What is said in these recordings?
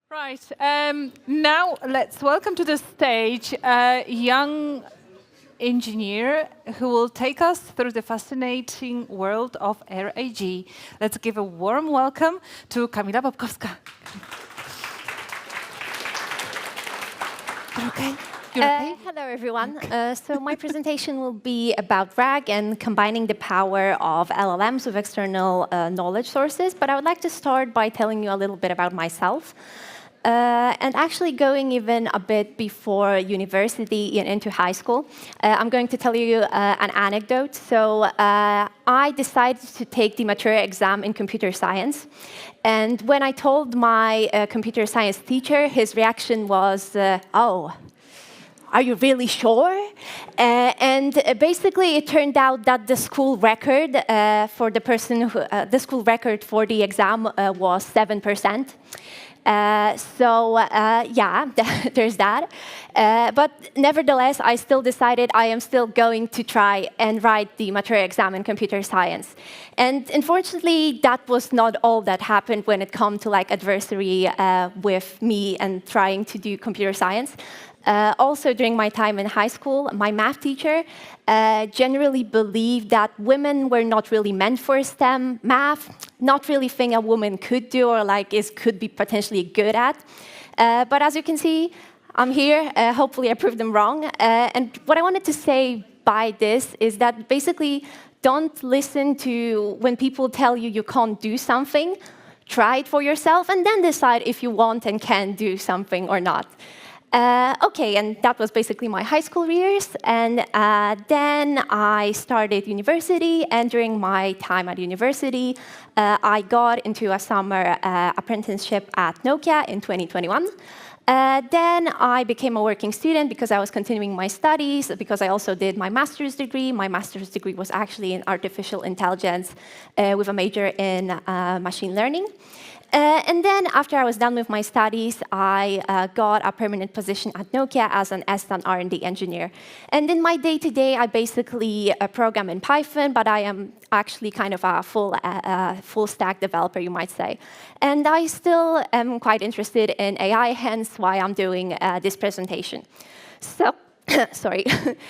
Right. Now let's welcome to the stage a young engineer who will take us through the fascinating world of RAG. Let's give a warm welcome to Kamila Bobkowska. You okay? You're okay? Hello, everyone. So my presentation will be about RAG and combining the power of LLMs with external knowledge sources. But I would like to start by telling you a little bit about myself. And actually going even a bit before university and into high school, I'm going to tell you an anecdote. So I decided to take the matura exam in computer science. And when I told my computer science teacher, his reaction was, oh, are you really sure? And basically, it turned out that the school record for the person who, the school record for the exam was 7%. Yeah, there's that. But nevertheless, I still decided I am still going to try and write the matura exam in computer science. And unfortunately, that was not all that happened when it came to like adversary with me and trying to do computer science. Also, during my time in high school, my math teacher generally believed that women were not really meant for STEM math, not really thing a woman could do or like could be potentially good at. But as you can see, I'm here. Hopefully, I proved them wrong. And what I wanted to say by this is that basically, don't listen to when people tell you you can't do something. Try it for yourself, and then decide if you want and can do something or not. Okay, and that was basically my high school years. And then I started university, and during my time at university, I got into a summer apprenticeship at Nokia in 2021. Then I became a working student because I was continuing my studies, because I also did my master's degree. My master's degree was actually in artificial intelligence with a major in machine learning. And then after I was done with my studies, I got a permanent position at Nokia as an SDAN R&D engineer. And in my day-to-day, I basically program in Python, but I am actually kind of a full-stack developer, you might say. And I still am quite interested in AI, hence why I'm doing this presentation. So. Sorry.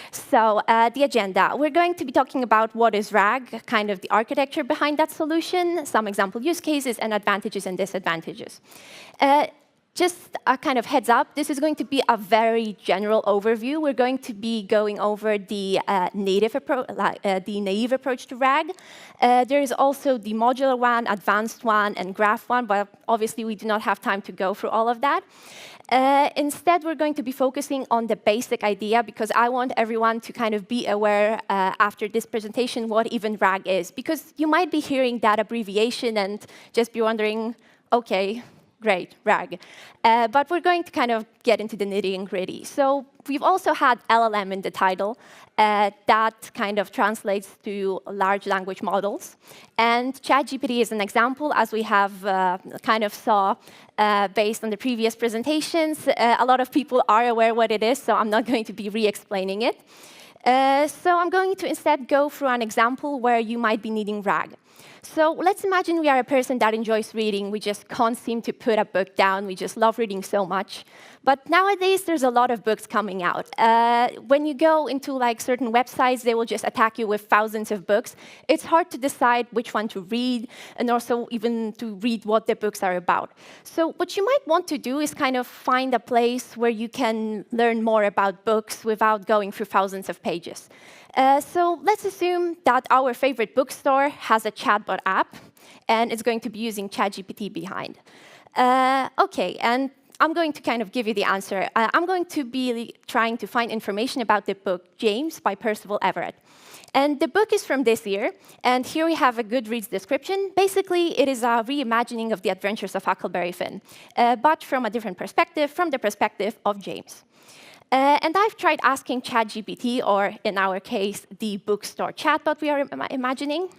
So the agenda. We're going to be talking about what is RAG, kind of the architecture behind that solution, some example use cases, and advantages and disadvantages. Just a kind of heads up, this is going to be a very general overview. We're going to be going over the naive approach to RAG. There is also the modular one, advanced one, and graph one, but obviously we do not have time to go through all of that. Instead, we're going to be focusing on the basic idea because I want everyone to kind of be aware after this presentation what even RAG is. Because you might be hearing that abbreviation and just be wondering, OK, great, RAG. But we're going to kind of get into the nitty-gritty. So we've also had LLM in the title. That kind of translates to large language models. And ChatGPT is an example, as we have kind of saw based on the previous presentations. A lot of people are aware what it is, so I'm not going to be re-explaining it. So I'm going to instead go through an example where you might be needing RAG. So let's imagine we are a person that enjoys reading. We just can't seem to put a book down. We just love reading so much. But nowadays, there's a lot of books coming out. When you go into like certain websites, they will just attack you with thousands of books. It's hard to decide which one to read, and also even to read what the books are about. So what you might want to do is kind of find a place where you can learn more about books without going through thousands of pages. So let's assume that our favorite bookstore has a chatbot app, and it's going to be using ChatGPT behind. OK, and I'm going to kind of give you the answer. I'm going to be trying to find information about the book James by Percival Everett. And the book is from this year, and here we have a Goodreads description. Basically, it is a reimagining of the adventures of Huckleberry Finn, but from a different perspective, from the perspective of James. And I've tried asking ChatGPT, or in our case, the bookstore chatbot we are imagining.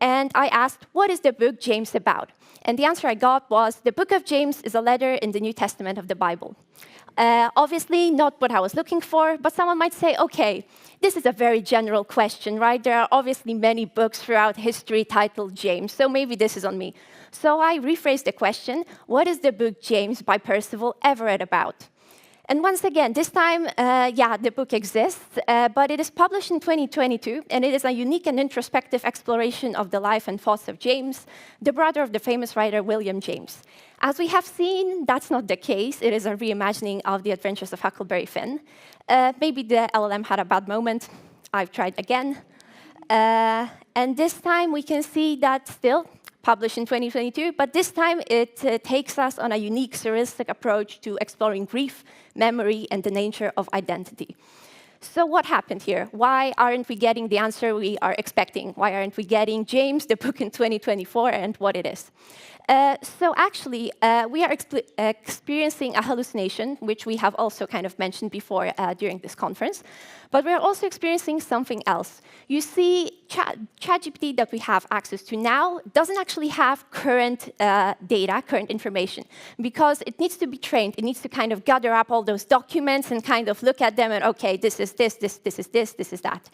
and I asked, what is the book James about? And the answer I got was, the book of James is a letter in the New Testament of the Bible. Obviously, not what I was looking for, but someone might say, okay, this is a very general question, right? There are obviously many books throughout history titled James, so maybe this is on me. So I rephrased the question, what is the book James by Percival Everett about? And once again, this time, yeah, the book exists, but it is published in 2022, and it is a unique and introspective exploration of the life and thoughts of James, the brother of the famous writer William James. As we have seen, that's not the case. It is a reimagining of the adventures of Huckleberry Finn. Maybe the LLM had a bad moment. I've tried again. And this time, we can see that still, published in 2022, but this time it takes us on a unique surrealistic approach to exploring grief, memory, and the nature of identity. So what happened here? Why aren't we getting the answer we are expecting? Why aren't we getting James, the book in 2024, and what it is? So actually, we are experiencing a hallucination, which we have also kind of mentioned before during this conference. But we're also experiencing something else. You see, ChatGPT that we have access to now doesn't actually have current data, current information, because it needs to be trained. It needs to kind of gather up all those documents and kind of look at them and, OK, this is this is this, this is that.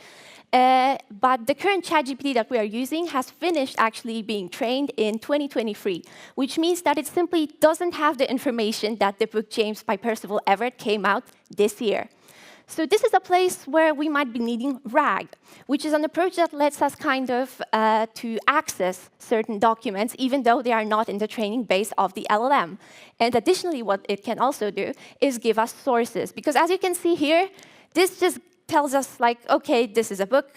But the current ChatGPT that we are using has finished actually being trained in 2023, which means that it simply doesn't have the information that the book James by Percival Everett came out this year. So this is a place where we might be needing RAG, which is an approach that lets us kind of to access certain documents, even though they are not in the training base of the LLM. And additionally, what it can also do is give us sources. Because as you can see here, this just tells us, like, OK, this is a book,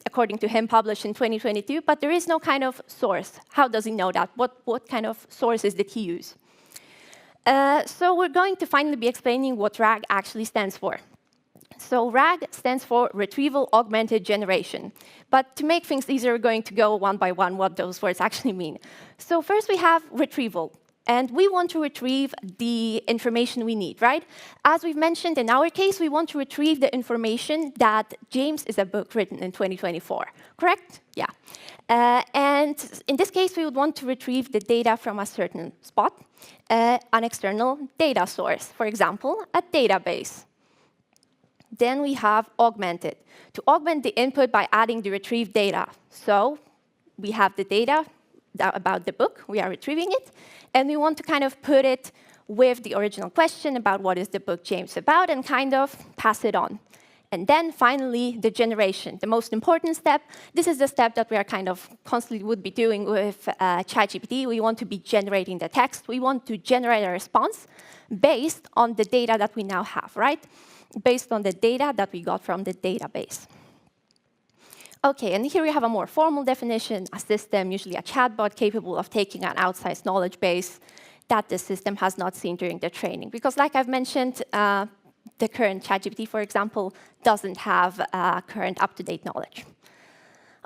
according to him, published in 2022, but there is no kind of source. How does he know that? What kind of sources did he use? So we're going to finally be explaining what RAG actually stands for. So RAG stands for Retrieval Augmented Generation. But to make things easier, we're going to go one by one what those words actually mean. So first we have retrieval. And we want to retrieve the information we need, right? As we've mentioned, in our case, we want to retrieve the information that James is a book written in 2024, correct? Yeah. And in this case, we would want to retrieve the data from a certain spot, an external data source, for example, a database. Then we have augmented, to augment the input by adding the retrieved data. So we have the data about the book, we are retrieving it, and we want to kind of put it with the original question about what is the book James about and kind of pass it on. And then finally, the generation, the most important step. This is the step that we are kind of constantly would be doing with ChatGPT. We want to be generating the text. We want to generate a response based on the data that we now have, right? Based on the data that we got from the database. OK, and here we have a more formal definition, a system, usually a chatbot, capable of taking an outsized knowledge base that the system has not seen during the training. Because like I've mentioned, the current ChatGPT, for example, doesn't have current up-to-date knowledge.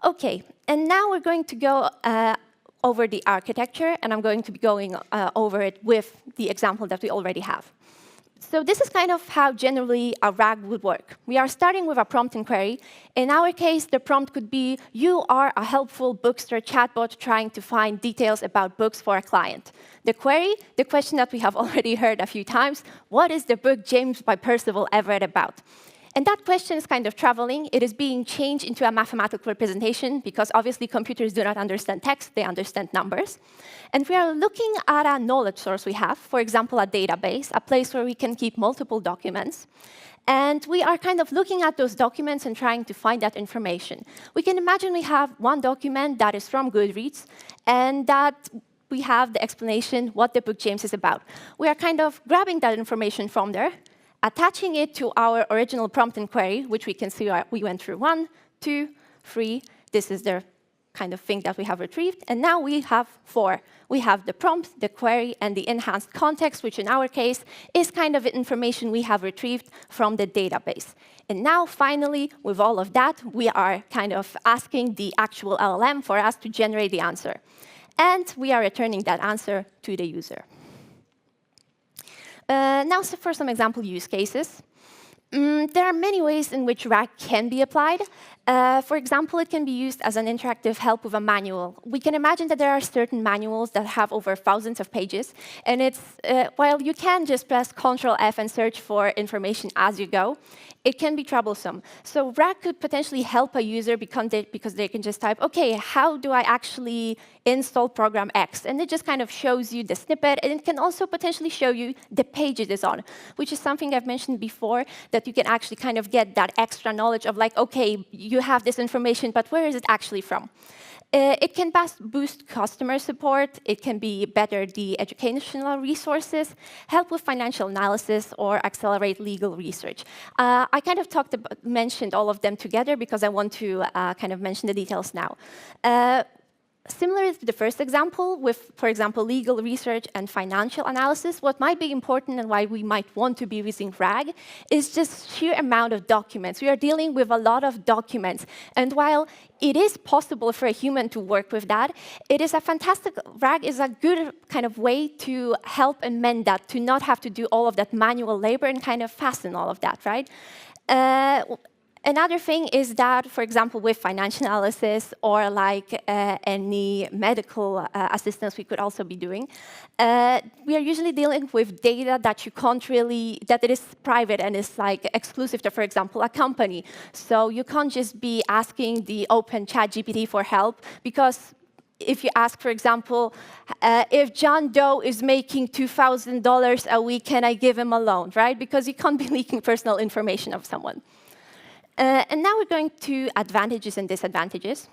OK, and now we're going to go over the architecture, and I'm going to be going over it with the example that we already have. So this is kind of how generally a RAG would work. We are starting with a prompt inquiry. In our case, the prompt could be, you are a helpful bookstore chatbot trying to find details about books for a client. The query, the question that we have already heard a few times, what is the book James by Percival Everett about? And that question is kind of traveling. It is being changed into a mathematical representation, because obviously computers do not understand text, they understand numbers. And we are looking at a knowledge source we have, for example, a database, a place where we can keep multiple documents. And we are kind of looking at those documents and trying to find that information. We can imagine we have one document that is from Goodreads, and that we have the explanation what the book James is about. We are kind of grabbing that information from there, attaching it to our original prompt inquiry, which we can see we went through 1, 2, 3. This is the kind of thing that we have retrieved. And now we have 4. We have the prompt, the query, and the enhanced context, which in our case is kind of information we have retrieved from the database. And now, finally, with all of that, we are kind of asking the actual LLM for us to generate the answer. And we are returning that answer to the user. Now, for some example use cases. There are many ways in which RAG can be applied. For example, it can be used as an interactive help with a manual. We can imagine that there are certain manuals that have over thousands of pages, and while you can just press Ctrl F and search for information as you go, it can be troublesome. So RAG could potentially help a user because they can just type, OK, how do I actually install program X? And it just kind of shows you the snippet, and it can also potentially show you the page it is on, which is something I've mentioned before, that you can actually kind of get that extra knowledge of like, OK, you have this information, but where is it actually from? It can boost customer support. It can be better the educational resources, help with financial analysis, or accelerate legal research. I kind of mentioned all of them together because I want to kind of mention the details now. Similar to the first example, with, for example, legal research and financial analysis, what might be important and why we might want to be using RAG is just sheer amount of documents. We are dealing with a lot of documents. And while it is possible for a human to work with that, RAG is a good kind of way to help amend that, to not have to do all of that manual labor and kind of fasten all of that, right? Another thing is that, for example, with financial analysis or like any medical assistance we could also be doing, we are usually dealing with data that you can't really, that it is private and is like exclusive to, for example, a company. So you can't just be asking the open ChatGPT for help, because if you ask, for example, if John Doe is making $2,000 a week, can I give him a loan, right? Because you can't be leaking personal information of someone. And now we're going to advantages and disadvantages,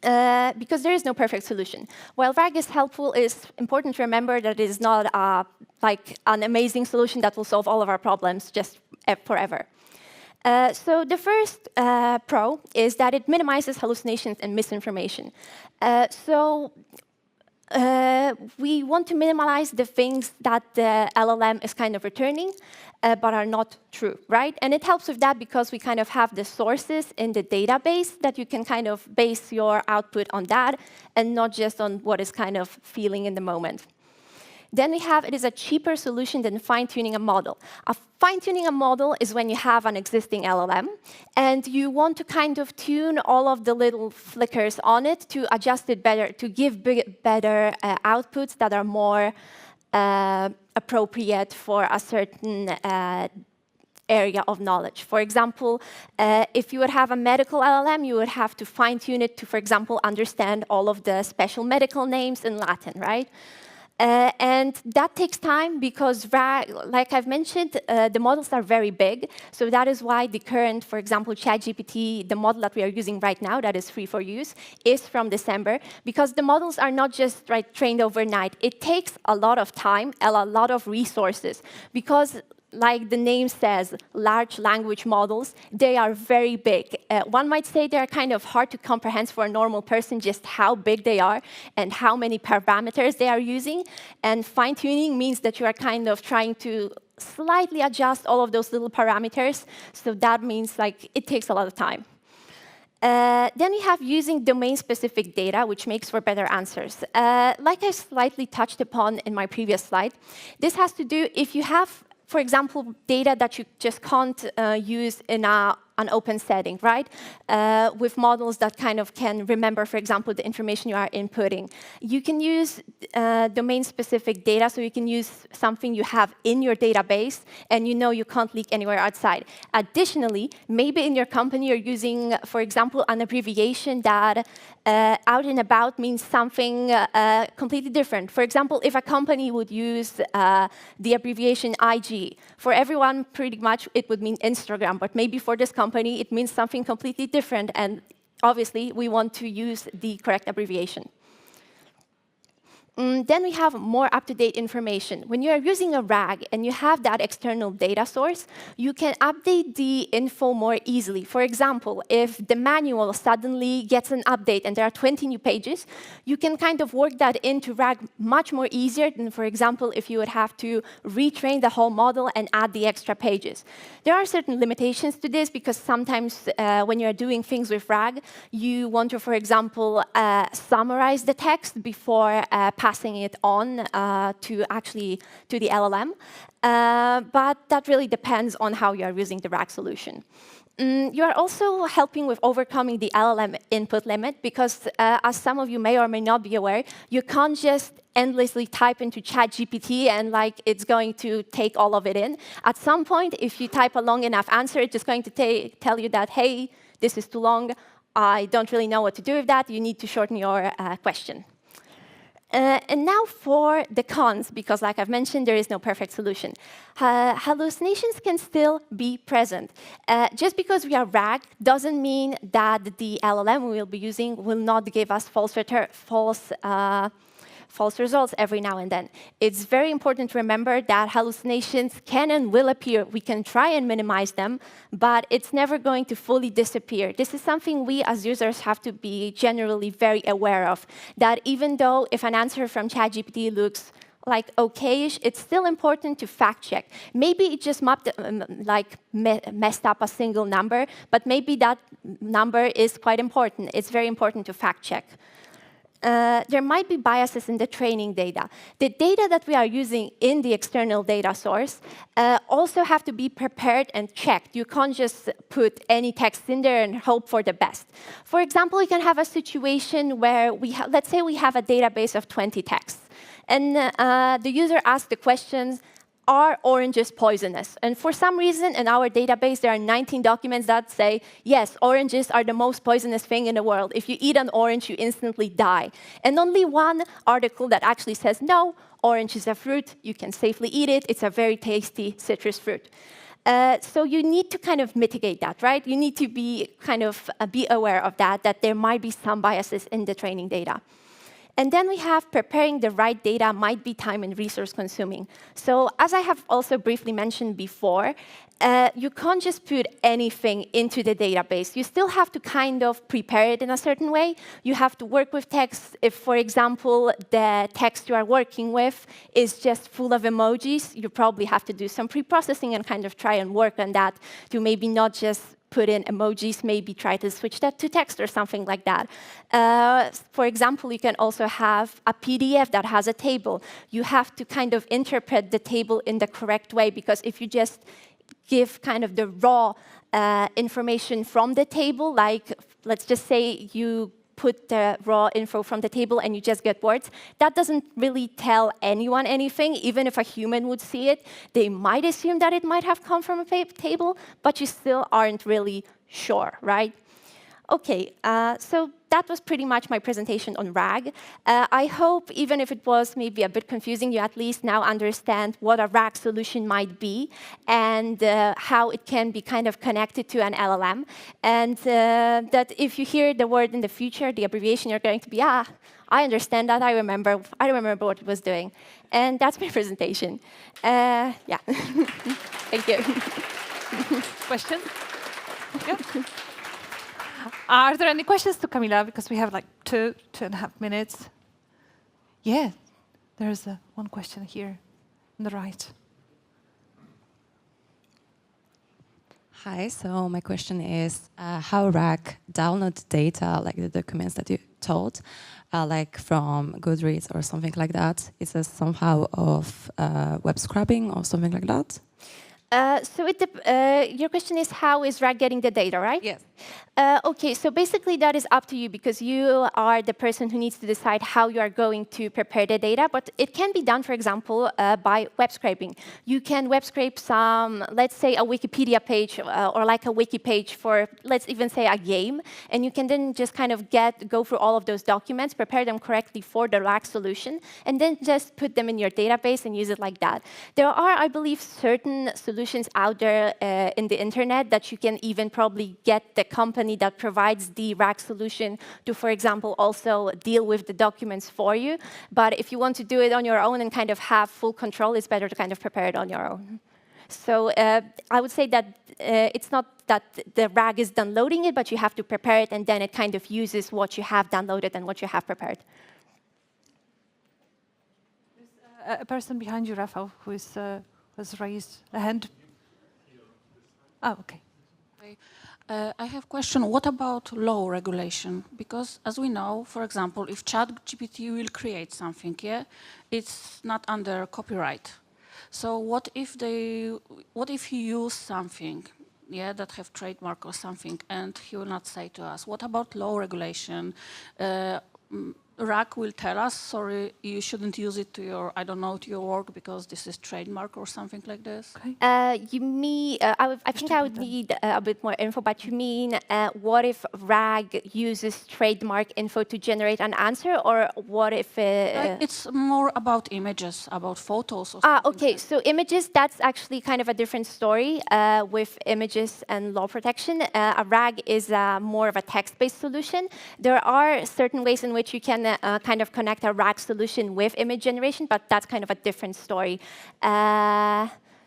because there is no perfect solution. While RAG is helpful, it's important to remember that it is not like an amazing solution that will solve all of our problems just forever. So the first pro is that it minimizes hallucinations and misinformation. We want to minimize the things that the LLM is kind of returning, but are not true, right? And it helps with that because we kind of have the sources in the database that you can kind of base your output on that, and not just on what is kind of feeling in the moment. Then we have, it is a cheaper solution than fine-tuning a model. Fine-tuning a model is when you have an existing LLM, and you want to kind of tune all of the little flickers on it to adjust it better, to give better outputs that are more appropriate for a certain area of knowledge. For example, if you would have a medical LLM, you would have to fine-tune it to, for example, understand all of the special medical names in Latin, right? And that takes time because, like I've mentioned, the models are very big. So that is why the current, for example, ChatGPT, the model that we are using right now that is free for use, is from December, because the models are not just trained overnight. It takes a lot of time and a lot of resources because, like the name says, large language models, they are very big. One might say they're kind of hard to comprehend for a normal person just how big they are and how many parameters they are using. And fine-tuning means that you are kind of trying to slightly adjust all of those little parameters. So that means like it takes a lot of time. Then we have using domain-specific data, which makes for better answers. Like I slightly touched upon in my previous slide, this has to do if you have, for example, data that you just can't use in an open setting, right? With models that kind of can remember, for example, the information you are inputting. You can use domain-specific data, so you can use something you have in your database, and you know you can't leak anywhere outside. Additionally, maybe in your company you're using, for example, an abbreviation that out and about means something completely different. For example, if a company would use the abbreviation IG, for everyone, pretty much, it would mean Instagram, but maybe for this company, it means something completely different, and obviously, we want to use the correct abbreviation. Then we have more up-to-date information. When you are using a RAG and you have that external data source, you can update the info more easily. For example, if the manual suddenly gets an update and there are 20 new pages, you can kind of work that into RAG much more easier than, for example, if you would have to retrain the whole model and add the extra pages. There are certain limitations to this because sometimes when you're doing things with RAG, you want to, for example, summarize the text before passing passing it on to the LLM. But that really depends on how you are using the RAG solution. You are also helping with overcoming the LLM input limit because, as some of you may or may not be aware, you can't just endlessly type into ChatGPT and it's going to take all of it in. At some point, if you type a long enough answer, it's just going to tell you that, hey, this is too long. I don't really know what to do with that. You need to shorten your question. And now for the cons, because like I've mentioned, there is no perfect solution. Hallucinations can still be present. Just because we are RAG doesn't mean that the LLM we will be using will not give us false results every now and then. It's very important to remember that hallucinations can and will appear. We can try and minimize them, but it's never going to fully disappear. This is something we as users have to be generally very aware of, that even though if an answer from ChatGPT looks like okayish, it's still important to fact check. Maybe it just messed up a single number, but maybe that number is quite important. It's very important to fact check. There might be biases in the training data. The data that we are using in the external data source also have to be prepared and checked. You can't just put any text in there and hope for the best. For example, we can have a situation where let's say we have a database of 20 texts, and the user asks the questions, are oranges poisonous? And for some reason, in our database, there are 19 documents that say, yes, oranges are the most poisonous thing in the world. If you eat an orange, you instantly die. And only one article that actually says, no, orange is a fruit. You can safely eat it. It's a very tasty citrus fruit. So you need to kind of mitigate that, right? You need to be aware of that there might be some biases in the training data. And then we have preparing the right data might be time and resource consuming. So as I have also briefly mentioned before, you can't just put anything into the database. You still have to kind of prepare it in a certain way. You have to work with text. If, for example, the text you are working with is just full of emojis, you probably have to do some pre-processing and kind of try and work on that to maybe not just put in emojis, maybe try to switch that to text or something like that. For example, you can also have a PDF that has a table. You have to kind of interpret the table in the correct way, because if you just give kind of the raw information from the table, like let's just say you put the raw info from the table and you just get words, that doesn't really tell anyone anything. Even if a human would see it, they might assume that it might have come from a table, but you still aren't really sure, right? Okay, so that was pretty much my presentation on RAG. I hope, even if it was maybe a bit confusing, you at least now understand what a RAG solution might be and how it can be kind of connected to an LLM. And that if you hear the word in the future, the abbreviation, you're going to be, I understand that, I remember what it was doing. And that's my presentation. Yeah, thank you. Question? Yeah. Are there any questions to Kamila? Because we have like 2.5 minutes. Yeah, there's one question here on the right. Hi, so my question is how RAG download data, like the documents that you told, like from Goodreads or something like that. Is it somehow of web scrubbing or something like that? So your question is, how is RAG getting the data, right? Yes. OK, so basically that is up to you, because you are the person who needs to decide how you are going to prepare the data. But it can be done, for example, by web scraping. You can web scrape some, let's say, a Wikipedia page or like a wiki page for, let's even say, a game. And you can then just kind of go through all of those documents, prepare them correctly for the RAG solution, and then just put them in your database and use it like that. There are, I believe, certain solutions out there in the internet that you can even probably get the company that provides the RAG solution to, for example, also deal with the documents for you. But if you want to do it on your own and kind of have full control, it's better to kind of prepare it on your own. So I would say that it's not that the RAG is downloading it, but you have to prepare it, and then it kind of uses what you have downloaded and what you have prepared. There's a person behind you, Rafał, who has raised a hand. Oh, OK. I have a question. What about law regulation? Because as we know, for example, if ChatGPT will create something, yeah, it's not under copyright. So what if he use something, yeah, that have trademark or something, and he will not say to us? What about law regulation? RAC will tell us, sorry, you shouldn't use it to your, I don't know, to your work because this is trademark or something like this. Okay. You mean, I think I would need a bit more info, but you mean what if RAG uses trademark info to generate an answer, or what if... It's more about images, about photos. Or something okay, like so images, that's actually kind of a different story with images and law protection. A RAG is more of a text-based solution. There are certain ways in which you can kind of connect a RAG solution with image generation, but that's kind of a different story.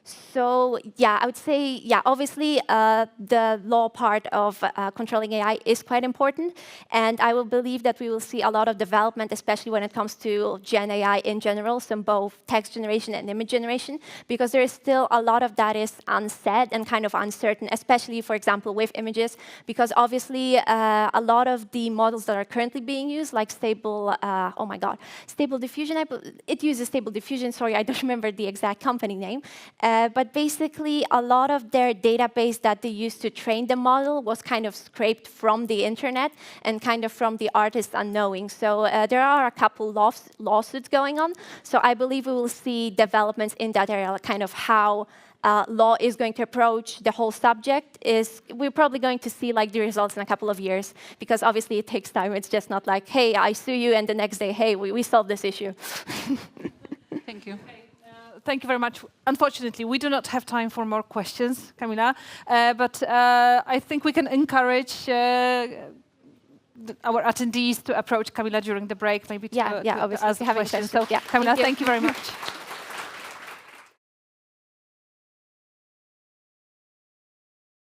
So yeah, I would say, yeah, obviously the law part of controlling AI is quite important, and I will believe that we will see a lot of development, especially when it comes to Gen AI in general, so both text generation and image generation, because there is still a lot of that is unsaid and kind of uncertain, especially, for example, with images, because obviously a lot of the models that are currently being used, like Stable Diffusion, it uses Stable Diffusion, sorry, I don't remember the exact company name, but basically, a lot of their database that they used to train the model was kind of scraped from the internet and kind of from the artist's unknowing. So there are a couple lawsuits going on. So I believe we will see developments in that area, kind of how law is going to approach the whole subject. We're probably going to see like the results in a couple of years, because obviously it takes time. It's just not like, hey, I sue you, and the next day, hey, we solved this issue. Thank you. Thank you very much. Unfortunately, we do not have time for more questions, Kamila, but I think we can encourage our attendees to approach Kamila during the break, maybe to obviously ask questions. So, Kamila, thank you very much.